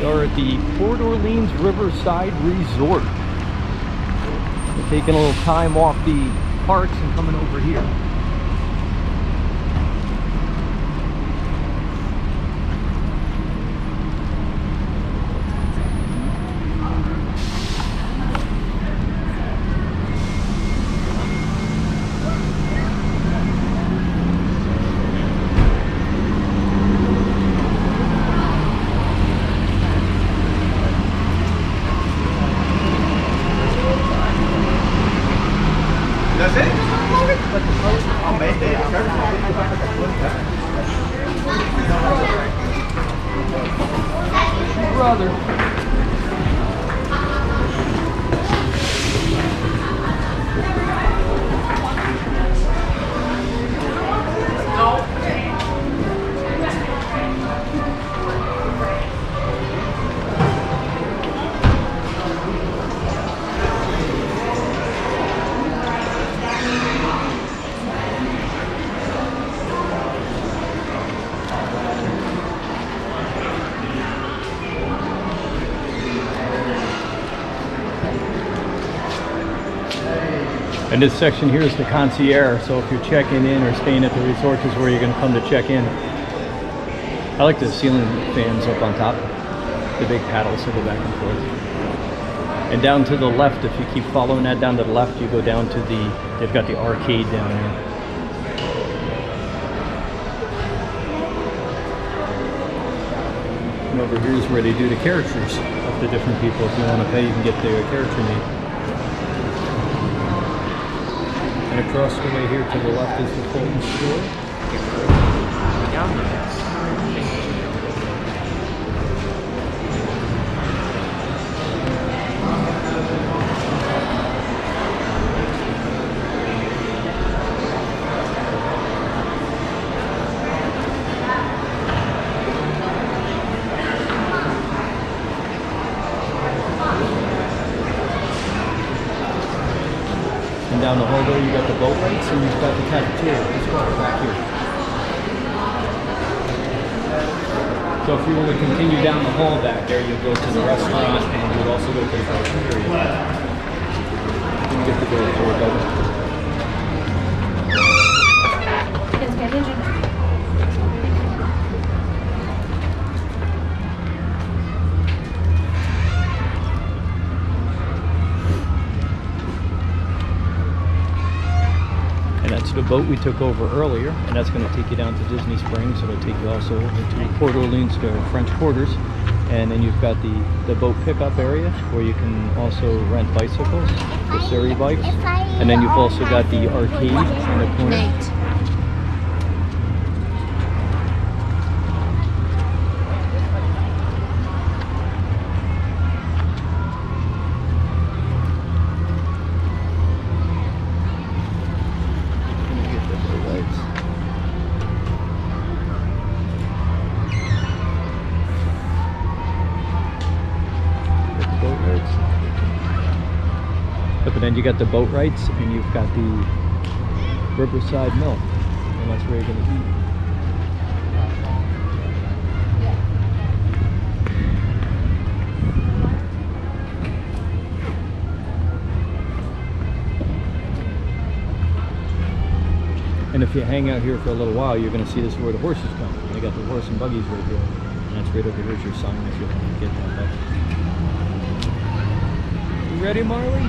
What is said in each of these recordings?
We are at the Port Orleans Riverside Resort. We're taking a little time off the parks and coming over here. And this section here is the Concierge, so if you're checking in or staying at the resort, this is where you're going to come to check in. I like the ceiling fans up on top, the big paddles that go back and forth. And down to the left, if you keep following that down to the left, you go down to they've got the arcade down there. And over here is where they do the characters of the different people. If you want to pay, you can get the character made. And across the way here to the left is the Fulton store. Down the hall there, you got the boat lights, and you've got the cafeteria as well back here. So if you were to continue down the hall back there, you'd go to the restaurant, and you'd also go to the cafeteria. You get the door for it, Kids pay attention. That's the boat we took over earlier, and that's going to take you down to Disney Springs. It'll take you also to Port Orleans, to French Quarters, and then you've got the boat pickup area where you can also rent bicycles, the Surrey bikes, and then you've also got the arcade on the corner. But then you got the boat rides, and you've got the Riverside Mill, and that's where you're going to eat. And if you hang out here for a little while, you're going to see this is where the horses come. They got the horse and buggies right here, and that's right over here's your sign if you want to get that back. You ready, Marley?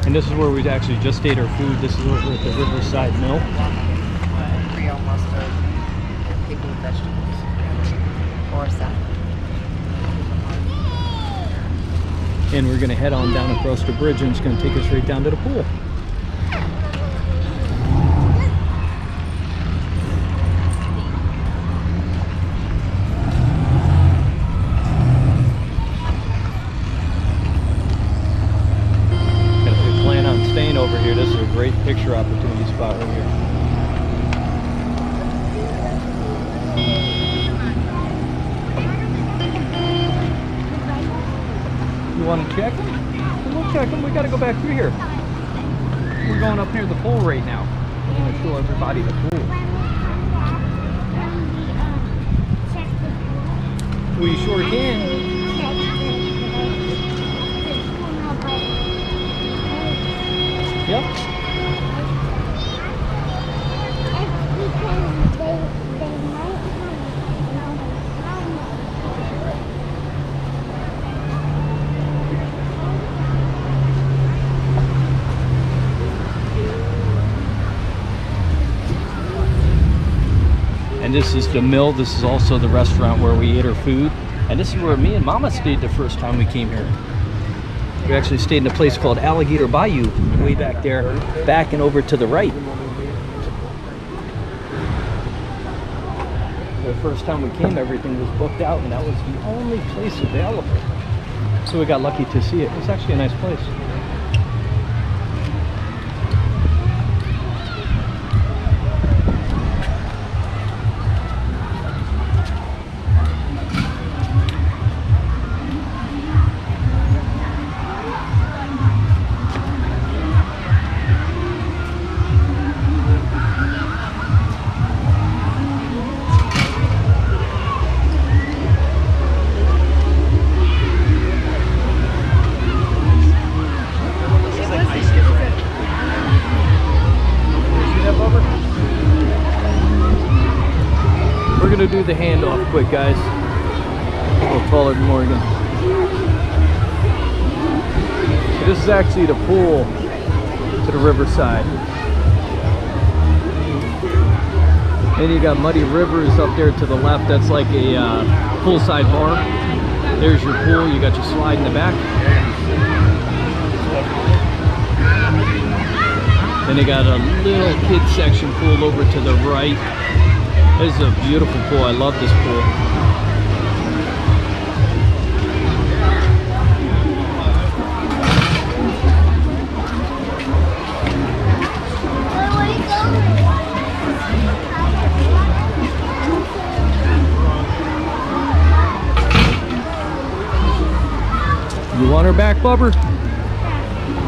And this is where we actually just ate our food. This is over at the Riverside Mill. Creole mustard, pickled vegetables, or salad. And we're going to head on down across the bridge, and it's going to take us right down to the pool. Staying over here, this is a great picture opportunity spot right here. want to check them? We'll check them. We got to go back through here. We're going up near the pool right now. We're going to show everybody the pool. We sure can. Yep. And this is the mill. This is also the restaurant where we ate our food. And this is where me and Mama stayed the first time we came here. We actually stayed in a place called Alligator Bayou, way back there, back and over to the right. The first time we came, everything was booked out, and that was the only place available. So we got lucky to see it. It's actually a nice place. We're gonna do the handoff quick, guys. A little taller than Morgan. So this is actually the pool to the Riverside. And you got Muddy Rivers up there to the left. That's like a poolside bar. There's your pool. You got your slide in the back. Then you got a little kid section pool over to the right. This is a beautiful pool. I love this pool. You want her back, Bubber?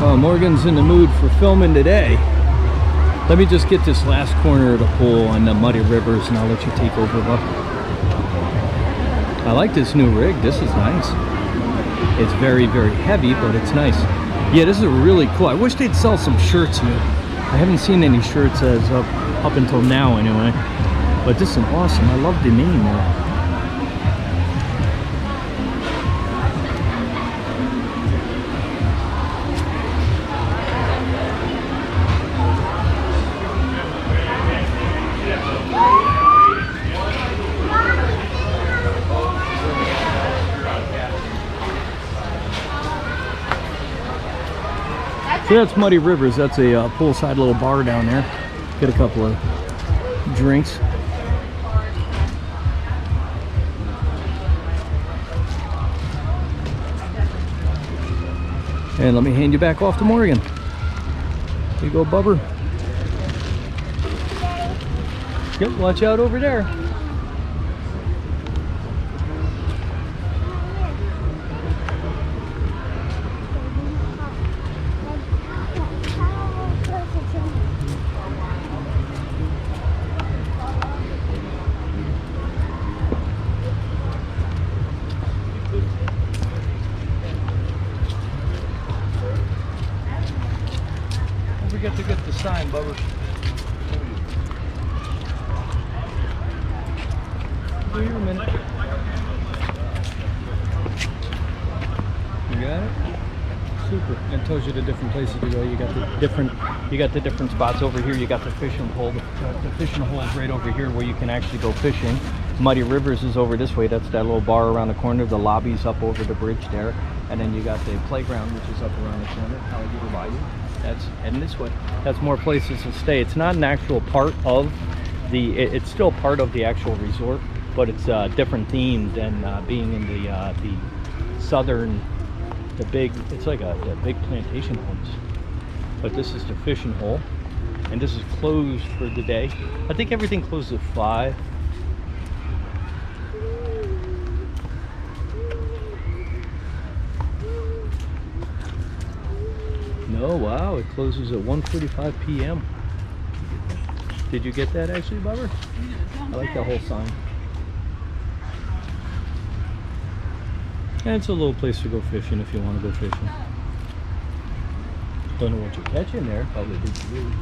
Oh, Morgan's in the mood for filming today. Let me just get this last corner of the pool on the Muddy Rivers and I'll let you take over, Bub. I like this new rig. This is nice. It's very, very heavy, but it's nice. Yeah, this is really cool. I wish they'd sell some shirts here. I haven't seen any shirts as up until now anyway. But this is awesome. I love the name there. So that's Muddy Rivers. That's a poolside little bar down there. Get a couple of drinks. And let me hand you back off to Morgan. Here you go, Bubber. Yep, watch out over there. Don't forget to get the sign, Bubber. Give you a minute. You got it? Super. It tells you the different places to go. You got the different spots over here. You got the fishing hole. The fishing hole is right over here where you can actually go fishing. Muddy Rivers is over this way. That's that little bar around the corner. The lobby's up over the bridge there. And then you got the playground, which is up around the corner. Alligator Bayou. That's heading this way. That's more places to stay. It's not an actual part of the. It's still part of the actual resort, but it's different themed than being in the southern. The big. It's like the big plantation homes. But this is the fishing hole, and this is closed for the day. I think everything closes at 5. Oh wow, it closes at 1:45 p.m. Did you get that actually, Bubba? I like that whole sign. And it's a little place to go fishing if you want to go fishing. Don't know what you're catching there, probably big blue.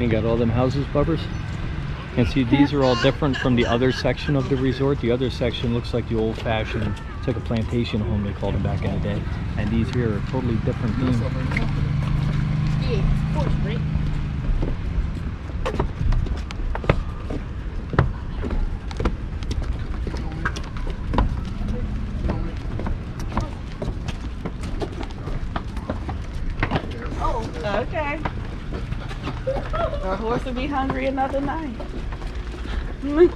You got all them houses, Bubbers? And see, these are all different from the other section of the resort. The other section looks like the old-fashioned, it's like a plantation home they called it back in the day. And these here are totally different theme. Yeah, of course, right? Oh, okay. Our horse will be hungry another night. I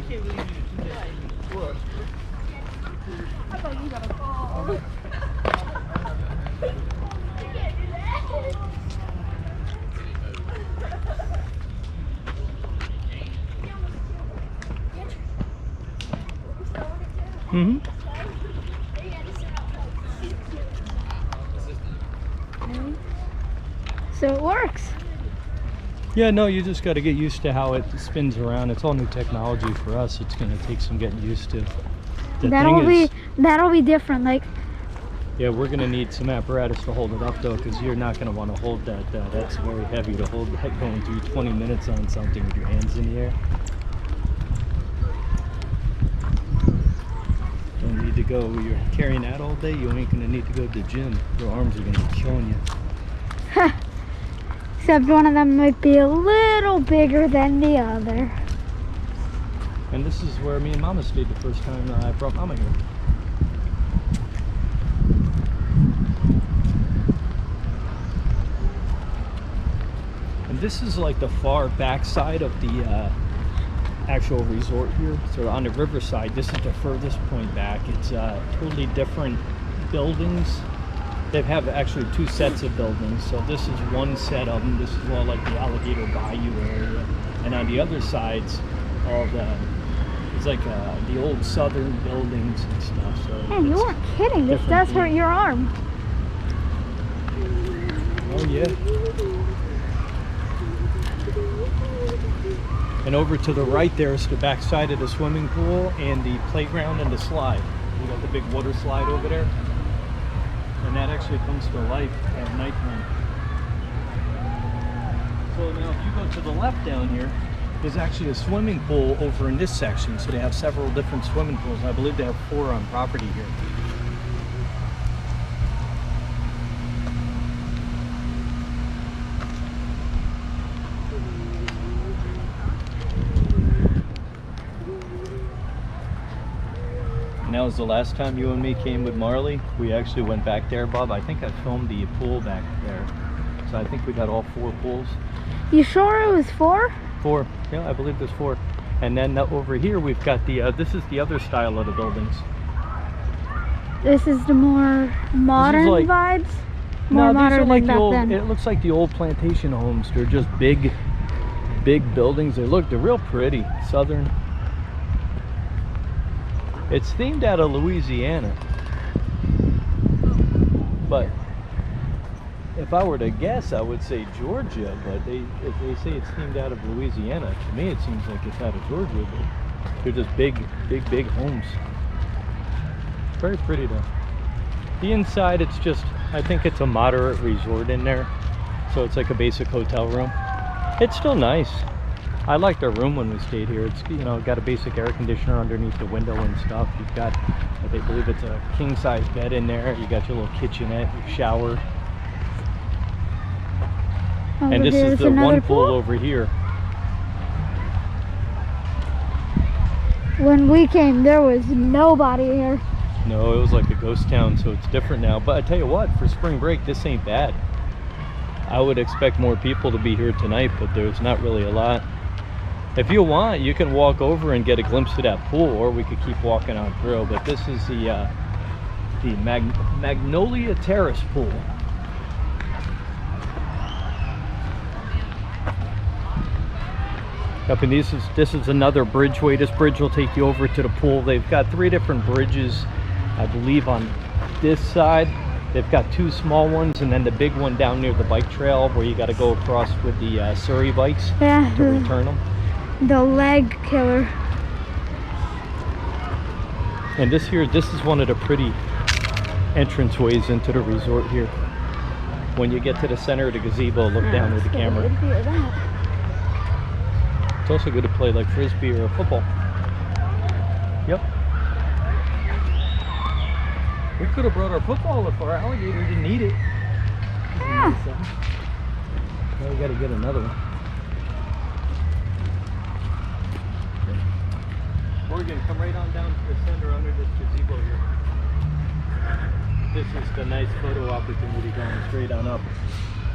can't believe you did that. What? I thought you were gonna fall. Mm-hmm. So it works. Yeah, no, you just got to get used to how it spins around. It's all new technology for us. It's going to take some getting used to. The That'll be different. Like, yeah, we're going to need some apparatus to hold it up though, because you're not going to want to hold that. That's very heavy to hold that going through 20 minutes on something with your hands in the air. Don't need to go. You're carrying that all day. You ain't going to need to go to the gym. Your arms are going to be killing you. except one of them might be a little bigger than the other. And this is where me and Mama stayed the first time I brought Mama here. And this is like the far back side of the actual resort here. So on the Riverside, this is the furthest point back. It's totally different buildings. They have actually two sets of buildings. So this is one set of them. This is all like the Alligator Bayou area. And on the other sides, all the it's like the old southern buildings and stuff. So Man, you weren't kidding. This does hurt your arm. Oh yeah. And over to the right there is the back side of the swimming pool and the playground and the slide. We got the big water slide over there. And that actually comes to life at nighttime. So now if you go to the left down here, there's actually a swimming pool over in this section. So they have several different swimming pools. I believe they have 4 on property here. And that was the last time you and me came with Marley. We actually went back there, Bob. I think I filmed the pool back there. So I think we got all 4 pools. You sure it was 4? 4. Yeah, I believe there's 4. And then over here we've got the, this is the other style of the buildings. This is the more modern vibes? More No, these are modern like than the old, back then. it looks like the old plantation homes. They're just big buildings. They're real pretty, southern. It's themed out of Louisiana. But if I were to guess, I would say Georgia, but if they say it's themed out of Louisiana, to me it seems like it's out of Georgia, but they're just big homes. Very pretty though. The inside, it's just, I think it's a moderate resort in there. So it's like a basic hotel room. It's still nice. I liked our room when we stayed here. It's, you know, got a basic air conditioner underneath the window and stuff. You've got, they believe it's a king size bed in there. You got your little kitchenette, your shower. And this is the one pool over here. When we came, there was nobody here. No, it was like a ghost town, so it's different now. But I tell you what, for spring break, this ain't bad. I would expect more people to be here tonight, but there's not really a lot. If you want, you can walk over and get a glimpse of that pool, or we could keep walking on through. But this is the Magnolia Terrace pool. Up in this is another bridgeway. This bridge will take you over to the pool. They've got 3 different bridges, I believe, on this side. They've got 2 small ones, and then the big one down near the bike trail where you got to go across with the Surrey bikes to return them. The leg killer. And this is one of the pretty entranceways into the resort here. When you get to the center of the gazebo, look down with the camera. It's also good to play like frisbee or football. Yep. We could have brought our football if our alligator didn't need it. Yeah. Now we got to get another one. Morgan, come right on down to the center under this gazebo here. This is the nice photo opportunity going straight on up.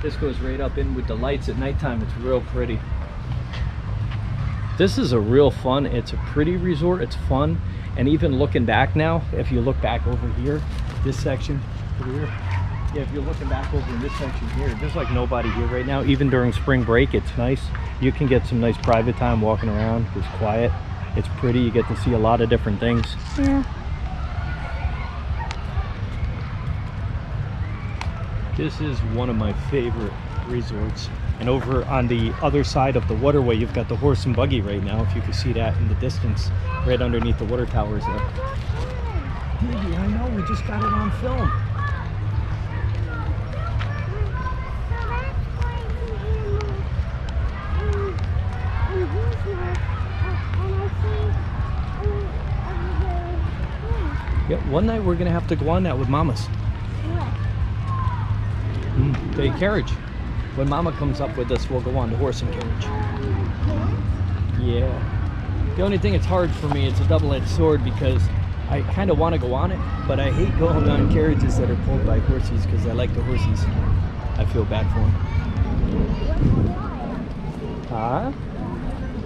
This goes right up in with the lights at nighttime. It's real pretty. This is a real fun, it's a pretty resort, it's fun. And even looking back now, if you look back over here, this section over here, yeah, if you're looking back over in this section here, there's like nobody here right now. Even during spring break, it's nice. You can get some nice private time walking around. It's quiet, it's pretty, you get to see a lot of different things. Yeah. This is one of my favorite resorts. And over on the other side of the waterway, you've got the horse and buggy right now, if you can see that in the distance, right underneath the water towers there. Baby, I know, we just got it on film. Yep, one night we're gonna have to go on that with mamas. The carriage. When Mama comes up with us, we'll go on the horse and carriage. Yeah. The only thing that's hard for me, it's a double-edged sword because I kind of want to go on it, but I hate going on carriages that are pulled by horses because I like the horses. I feel bad for them. Huh?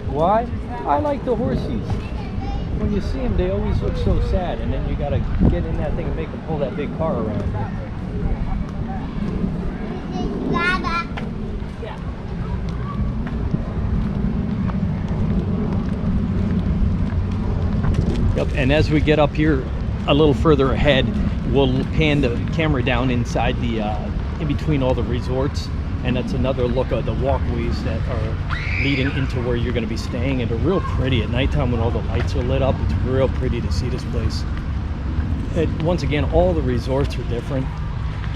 Why? I like the horses. When you see them, they always look so sad, and then you got to get in that thing and make them pull that big car around. Yep, and as we get up here a little further ahead, we'll pan the camera down inside the in between all the resorts, and that's another look at the walkways that are leading into where you're going to be staying. And they're real pretty at nighttime when all the lights are lit up. It's real pretty to see this place. And once again, all the resorts are different.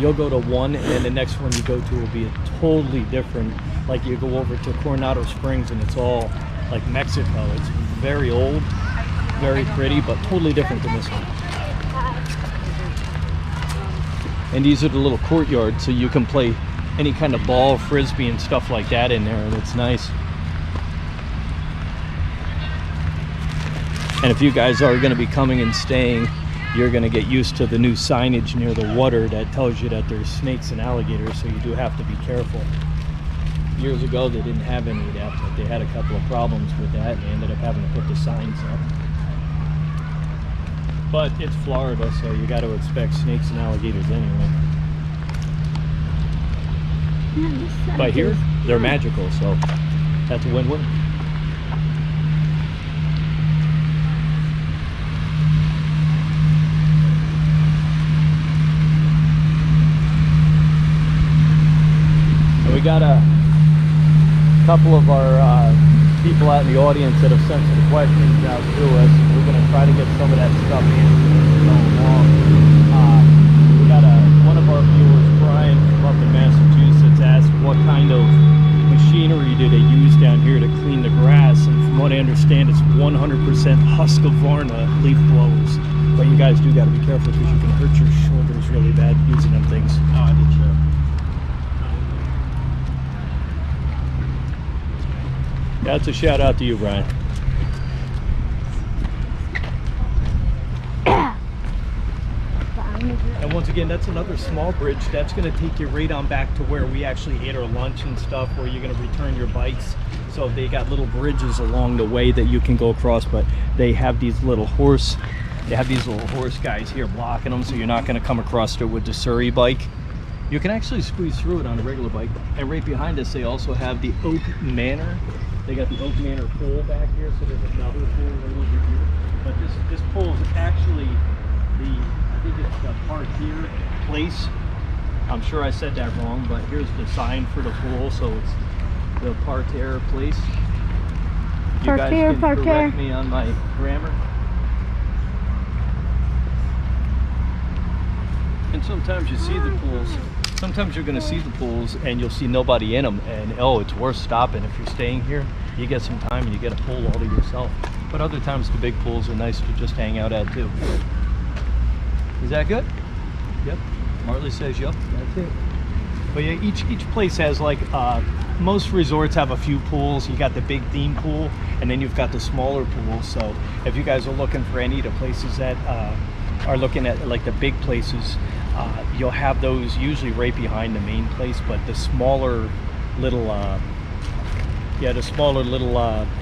You'll go to one, and then the next one you go to will be a totally different. Like you go over to Coronado Springs, and it's all like Mexico. It's very old, very pretty, but totally different than this one. And these are the little courtyards, so you can play any kind of ball, frisbee, and stuff like that in there, and it's nice. And if you guys are going to be coming and staying, you're going to get used to the new signage near the water that tells you that there's snakes and alligators, so you do have to be careful. Years ago, they didn't have any of that, but they had a couple of problems with that, and they ended up having to put the signs up. But it's Florida, so you got to expect snakes and alligators anyway. But here, they're magical, so that's a win-win. And we got a couple of our people out in the audience that have sent some questions out to us, and we're going to try to get some of that stuff answered going along. We got one of our viewers, Brian, from up in Massachusetts, asked what kind of machinery do they use down here to clean the grass. 100% Husqvarna leaf blowers. But you guys do got to be careful because you can hurt your shoulders really bad using them things. Oh, I did too. That's a shout out to you, Brian. And once again, that's another small bridge. That's going to take you right on back to where we actually ate our lunch and stuff, where you're going to return your bikes. So they got little bridges along the way that you can go across, but they have these little horse guys here blocking them, so you're not going to come across it with the Surrey bike. You can actually squeeze through it on a regular bike. And right behind us, they also have the Oak Manor. They got the Oak Manor Pool back here, so there's another pool right over here. But this pool is actually I think it's the Parterre place. I'm sure I said that wrong, but here's the sign for the pool, so it's the Parterre place. You guys can correct me on my grammar. And sometimes you see the pools. Sometimes you're going to see the pools and you'll see nobody in them, and oh, it's worth stopping. If you're staying here, you get some time and you get a pool all to yourself. But other times the big pools are nice to just hang out at too. Is that good? Yep. Marley says yep. That's it. But yeah, each place has like most resorts have a few pools. You got the big theme pool, and then you've got the smaller pools. So if you guys are looking for any of the places that are looking at like the big places, you'll have those usually right behind the main place. But the smaller little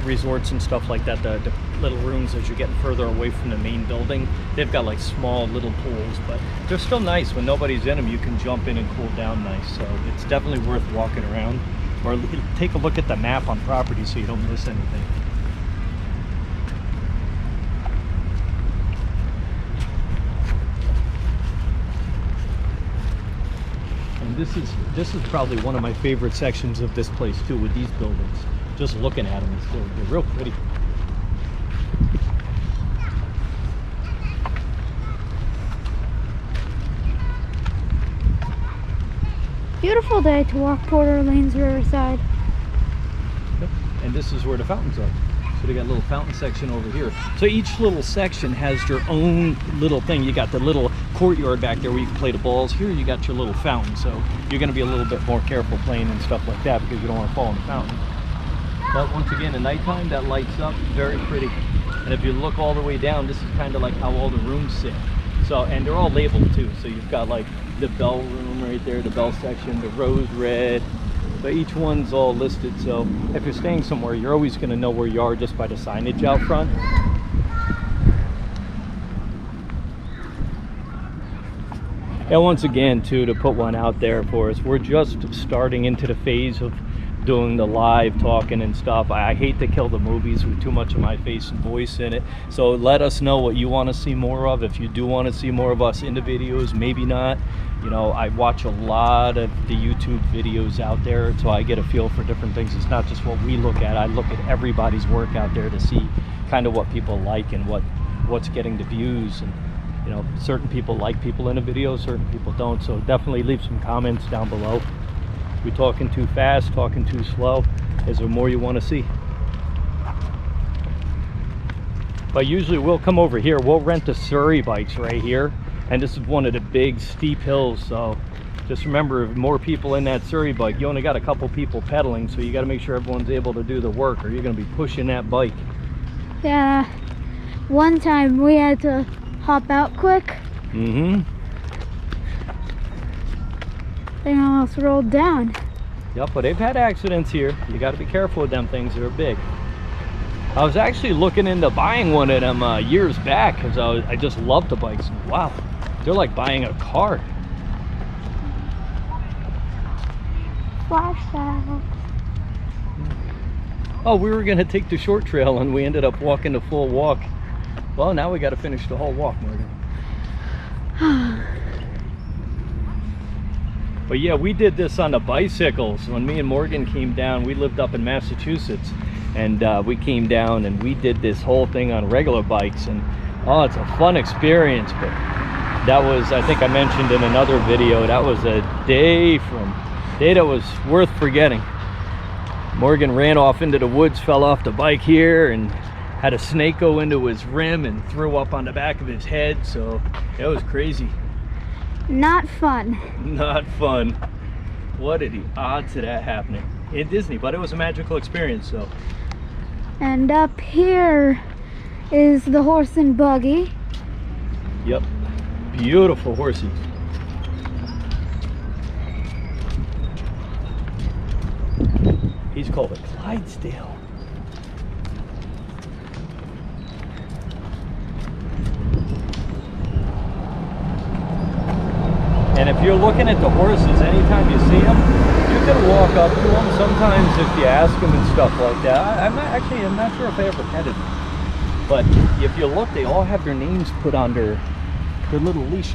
resorts and stuff like that, the little rooms as you're getting further away from the main building, they've got like small little pools, but they're still nice. When nobody's in them, you can jump in and cool down nice. So it's definitely worth walking around, or take a look at the map on property so you don't miss anything. And this is probably one of my favorite sections of this place too, with these buildings. Just looking at them, they're real pretty. Beautiful day to walk Port Orleans Riverside. Yep. And this is where the fountains are. So they got a little fountain section over here. So each little section has your own little thing. You got the little courtyard back there where you can play the balls. Here you got your little fountain. So you're going to be a little bit more careful playing and stuff like that because you don't want to fall in the fountain. But once again, at nighttime, that lights up, very pretty. And if you look all the way down, this is kind of like how all the rooms sit. So, and they're all labeled too. So you've got like the bell room right there, the bell section, the rose red. But each one's all listed. So if you're staying somewhere, you're always going to know where you are just by the signage out front. And once again, too, to put one out there for us, we're just starting into the phase of doing the live talking and stuff. I hate to kill the movies with too much of my face and voice in it, so let us know what you want to see more of. If you do want to see more of us in the videos, maybe not. You know, I watch a lot of the YouTube videos out there, so I get a feel for different things. It's not just what we look at. I look at everybody's work out there to see kind of what people like and what's getting the views. And you know, certain people like people in a video, certain people don't. So definitely leave some comments down below. We talking too fast, talking too slow? Is there more you want to see? But usually we'll come over here, we'll rent the Surrey bikes right here, and this is one of the big steep hills. So just remember, if more people in that Surrey bike, you only got a couple people pedaling, so you got to make sure everyone's able to do the work, or you're going to be pushing that bike. Yeah, one time we had to hop out quick. Mm-hmm. They almost rolled down. Yep, but they've had accidents here. You got to be careful with them things. They're big. I was actually looking into buying one of them years back because I just love the bikes. Wow, they're like buying a car. Flashback. Oh, we were gonna take the short trail and we ended up walking the full walk. Well, now we got to finish the whole walk, Morgan. But yeah, we did this on the bicycles. When me and Morgan came down, we lived up in Massachusetts, and we came down and we did this whole thing on regular bikes, and oh, it's a fun experience. But that was, I think I mentioned in another video, that was a day that was worth forgetting. Morgan ran off into the woods, fell off the bike here, and Had a snake go into his rim and throw up on the back of his head, so it was crazy. Not fun. Not fun. What are the odds of that happening in Disney? But it was a magical experience, so. And up here is the horse and buggy. Yep, beautiful horsey. He's called a Clydesdale. And if you're looking at the horses, anytime you see them, you can walk up to them. Sometimes if you ask them and stuff like that. I'm not sure if I ever petted them. But if you look, they all have their names put on their little leash.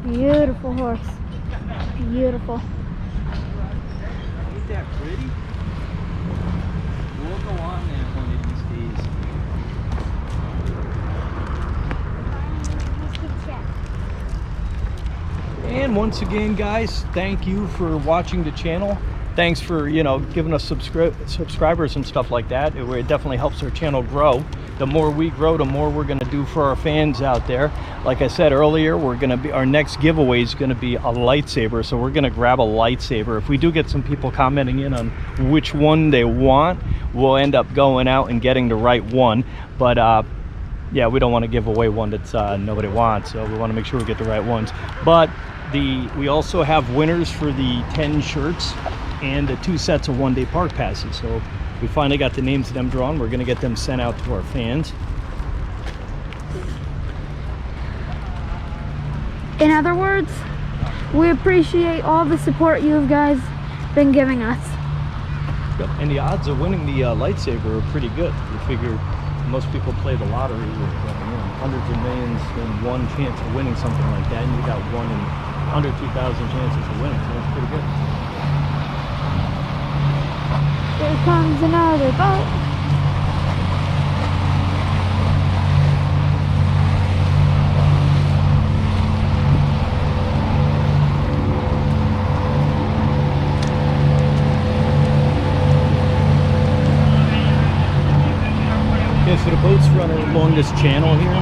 Beautiful horse. Beautiful. Ain't that pretty? We'll go on there one of these days. And once again, guys, thank you for watching the channel. Thanks for, you know, giving us subscribers and stuff like that. It definitely helps our channel grow. The more we grow, the more we're going to do for our fans out there. Like I said earlier, our next giveaway is going to be a lightsaber. So we're going to grab a lightsaber. If we do get some people commenting in on which one they want, we'll end up going out and getting the right one. But yeah, we don't want to give away one that's nobody wants. So we want to make sure we get the right ones. But we also have winners for the 10 shirts and the 2 sets of one-day park passes. So we finally got the names of them drawn. We're going to get them sent out to our fans. In other words, we appreciate all the support you guys been giving us. Yep. And the odds of winning the lightsaber are pretty good. You figure most people play the lottery with hundreds of millions and one chance of winning something like that, and you got one in under 2,000 chances of winning, so that's pretty good. Here comes another boat. Okay, so the boats run along this channel here,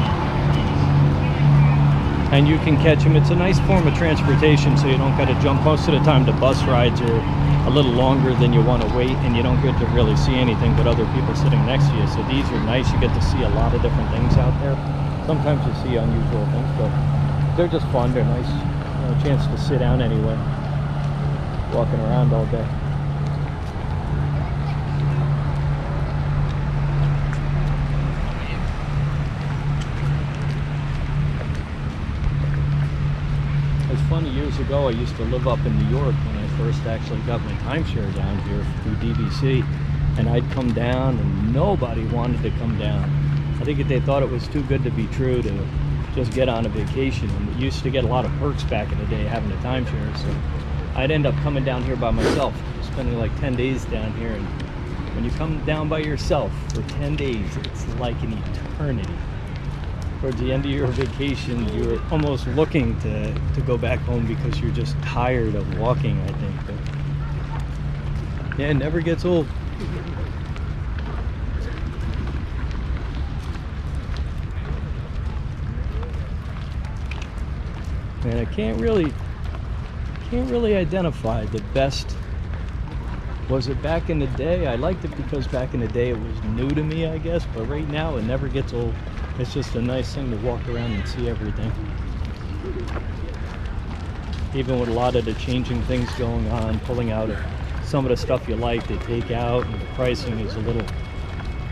and you can catch them. It's a nice form of transportation, so you don't got to jump. Most of the time the bus rides are a little longer than you want to wait, and you don't get to really see anything but other people sitting next to you. So these are nice. You get to see a lot of different things out there. Sometimes you see unusual things, but they're just fun. They're nice, you know, a chance to sit down anyway, walking around all day. It's funny, years ago I used to live up in New York when I first actually got my timeshare down here through DVC, and I'd come down and nobody wanted to come down. I think they thought it was too good to be true to just get on a vacation, and we used to get a lot of perks back in the day having a timeshare, so I'd end up coming down here by myself, spending like 10 days down here. And when you come down by yourself for 10 days, it's like an eternity. Towards the end of your vacation, you're almost looking to go back home because you're just tired of walking, I think. But yeah, it never gets old. And I can't really identify the best. Was it back in the day? I liked it because back in the day it was new to me, I guess, but right now it never gets old. It's just a nice thing to walk around and see everything. Even with a lot of the changing things going on, pulling out some of the stuff you like, they take out, and the pricing is a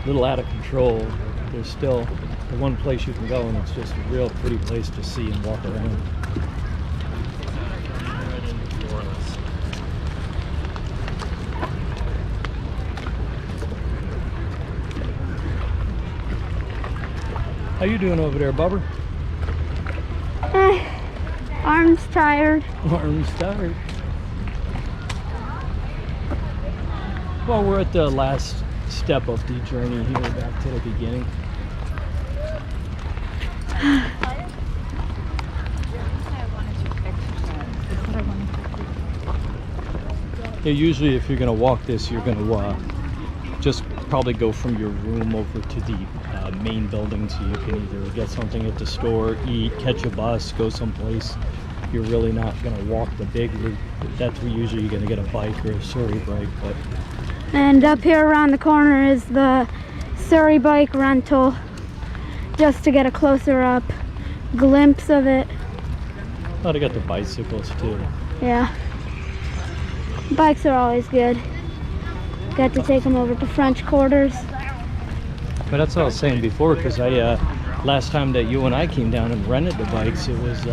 little out of control. There's still the one place you can go, and it's just a real pretty place to see and walk around. How you doing over there, Bubber? Arms tired. Arms tired. Well, we're at the last step of the journey here, back to the beginning. Yeah, usually if you're going to walk this, you're going to just probably go from your room over to the main building, so you can either get something at the store, eat, catch a bus, go someplace. You're really not going to walk the big route. That's where usually you're going to get a bike or a Surrey bike. But And up here around the corner is the Surrey bike rental, just to get a closer up glimpse of it. oh, they got the bicycles too. Yeah. Bikes are always good. Got to take them over to French Quarters. But that's what I was saying before, because last time that you and I came down and rented the bikes, it was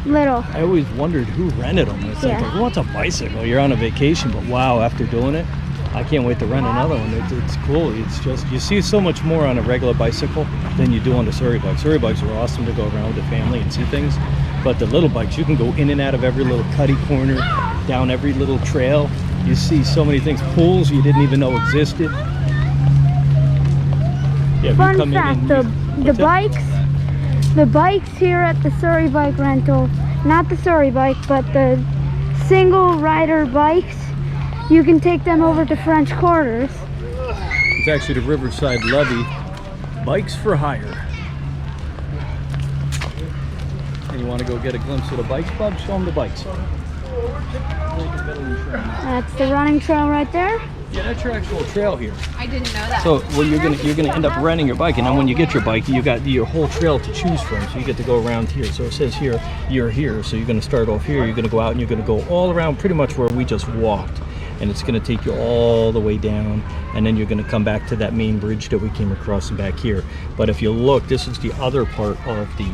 Little. I always wondered who rented them. It's Yeah. like, who wants a bicycle? You're on a vacation, but wow, after doing it, I can't wait to rent another one. It's cool. It's just, you see so much more on a regular bicycle than you do on the Surrey bike. Surrey bikes are awesome to go around with the family and see things, but the little bikes, you can go in and out of every little cutty corner, down every little trail. You see so many things, pools you didn't even know existed. Yeah, if you Fun come in fact, and the bikes here at the Surrey bike rental, not the Surrey bike, but the single rider bikes, you can take them over to French Quarters. It's actually the Riverside levee, bikes for hire. And you want to go get a glimpse of the bikes club? Show them the bikes. That's the running trail right there. Yeah, that's your actual trail here. I didn't know that. So well, you're gonna end up renting your bike, and then when you get your bike, you got your whole trail to choose from. So you get to go around here. So it says here, you're here. So you're gonna start off here. You're gonna go out, and you're gonna go all around, pretty much where we just walked. And it's gonna take you all the way down, and then you're gonna come back to that main bridge that we came across back here. But if you look, this is the other part of the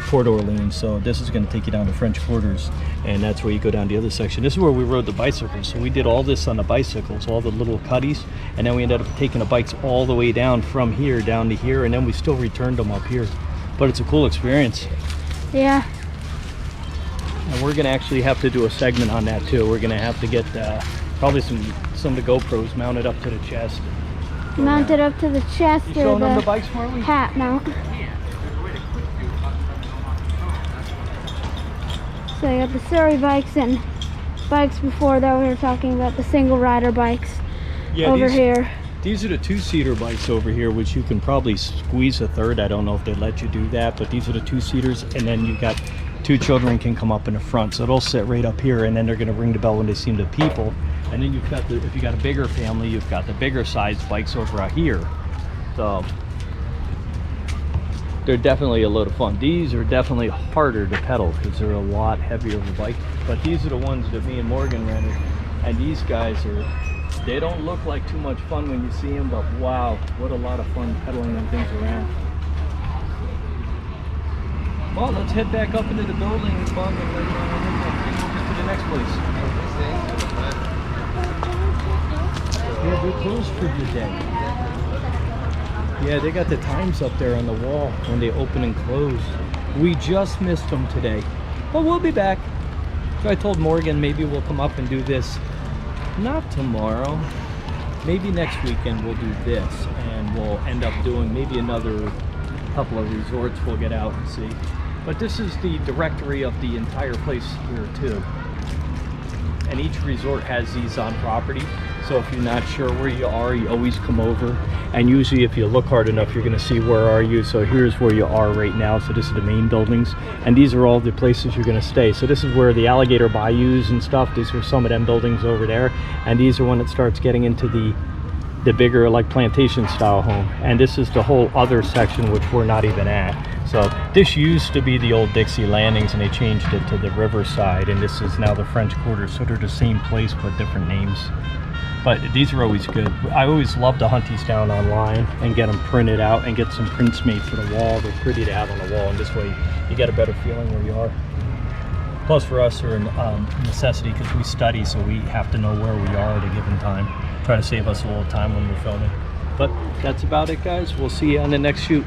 Port Orleans, so this is going to take you down to French Quarters, and that's where you go down the other section. This is where we rode the bicycles, so we did all this on the bicycles, all the little cutties, and then we ended up taking the bikes all the way down from here down to here, and then we still returned them up here. But it's a cool experience. Yeah. And we're going to actually have to do a segment on that too. We're going to have to get probably some of the GoPros mounted up to the chest. Mounted up to the chest You showing or them the the bikes, Marley? hat mount. So you got the Surrey bikes and bikes before that. We were talking about the single rider bikes over here. These are the two-seater bikes over here, which you can probably squeeze a third. I don't know if they let you do that, but these are the two-seaters, and then you got two children can come up in the front, so they'll sit right up here, and then they're going to ring the bell when they see the people. And then you've got if you got a bigger family, you've got the bigger size bikes over out here. So they're definitely a load of fun. These are definitely harder to pedal because they're a lot heavier of a bike. But these are the ones that me and Morgan rented, and these guys they don't look like too much fun when you see them, but wow, what a lot of fun pedaling them things around. Well, let's head back up into the building and bug and then get to the next place. Yeah, they're closed for the day. Yeah, they got the times up there on the wall when they open and close. We just missed them today, but we'll be back. So I told Morgan maybe we'll come up and do this, not tomorrow, maybe next weekend we'll do this, and we'll end up doing maybe another couple of resorts we'll get out and see. But this is the directory of the entire place here too. And each resort has these on property. So if you're not sure where you are, you always come over. And usually if you look hard enough, you're gonna see where are you. So here's where you are right now. So this is the main buildings. And these are all the places you're gonna stay. So this is where the Alligator Bayous and stuff, these are some of them buildings over there. And these are when it starts getting into the bigger like plantation style home. And this is the whole other section which we're not even at. So this used to be the old Dixie Landings, and they changed it to the Riverside, and this is now the French Quarters. So they're the same place but different names. But these are always good. I always love to hunt these down online and get them printed out and get some prints made for the wall. They're pretty to have on the wall, and this way you get a better feeling where you are. Plus for us are a necessity because we study, so we have to know where we are at a given time. Try to save us a little time when we're filming. But that's about it, guys. We'll see you on the next shoot.